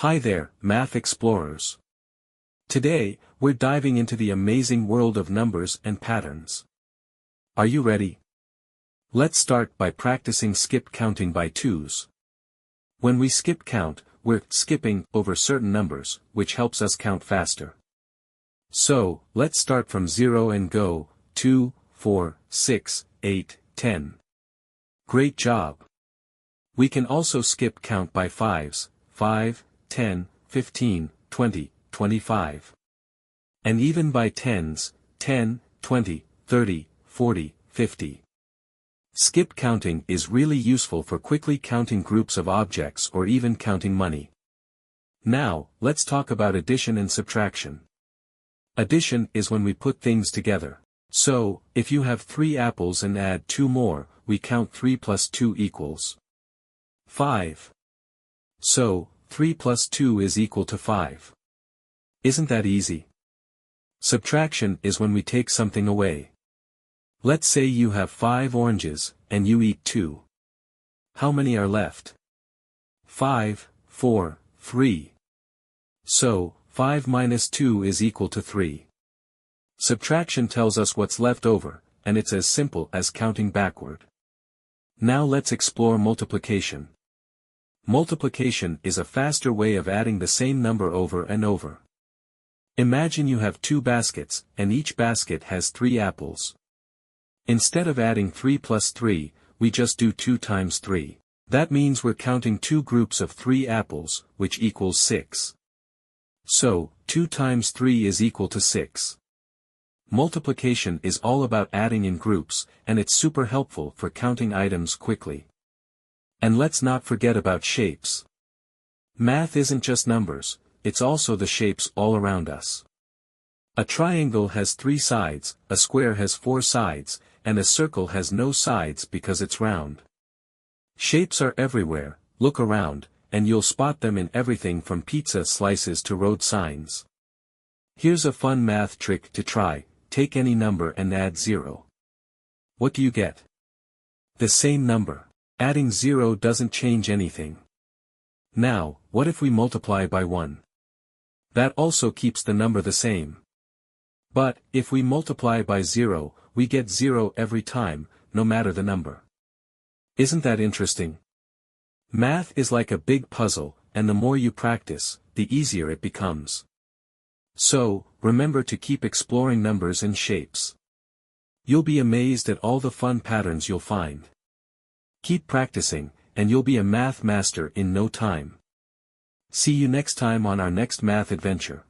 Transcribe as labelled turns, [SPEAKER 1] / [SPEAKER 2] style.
[SPEAKER 1] Hi there, math explorers. Today, we're diving into the amazing world of numbers and patterns. Are you ready? Let's start by practicing skip counting by twos. When we skip count, we're skipping over certain numbers, which helps us count faster. So, let's start from 0 and go 2, 4, 6, 8, 10. Great job! We can also skip count by fives, 5, 10, 15, 20, 25. And even by tens, 10, 20, 30, 40, 50. Skip counting is really useful for quickly counting groups of objects or even counting money. Now, let's talk about addition and subtraction. Addition is when we put things together. So, if you have 3 apples and add 2 more, we count 3 plus 2 equals 5. So, 3 plus 2 is equal to 5. Isn't that easy? Subtraction is when we take something away. Let's say you have 5 oranges, and you eat 2. How many are left? 5, 4, 3. So, 5 minus 2 is equal to 3. Subtraction tells us what's left over, and it's as simple as counting backward. Now let's explore multiplication. Multiplication is a faster way of adding the same number over and over. Imagine you have 2 baskets, and each basket has 3 apples. Instead of adding 3 plus 3, we just do 2 times 3. That means we're counting 2 groups of 3 apples, which equals 6. So, 2 times 3 is equal to 6. Multiplication is all about adding in groups, and it's super helpful for counting items quickly. And let's not forget about shapes. Math isn't just numbers, it's also the shapes all around us. A triangle has 3 sides, a square has 4 sides, and a circle has no sides because it's round. Shapes are everywhere, look around, and you'll spot them in everything from pizza slices to road signs. Here's a fun math trick to try: take any number and add 0. What do you get? The same number. Adding 0 doesn't change anything. Now, what if we multiply by 1? That also keeps the number the same. But, if we multiply by 0, we get 0 every time, no matter the number. Isn't that interesting? Math is like a big puzzle, and the more you practice, the easier it becomes. So, remember to keep exploring numbers and shapes. You'll be amazed at all the fun patterns you'll find. Keep practicing, and you'll be a math master in no time. See you next time on our next math adventure.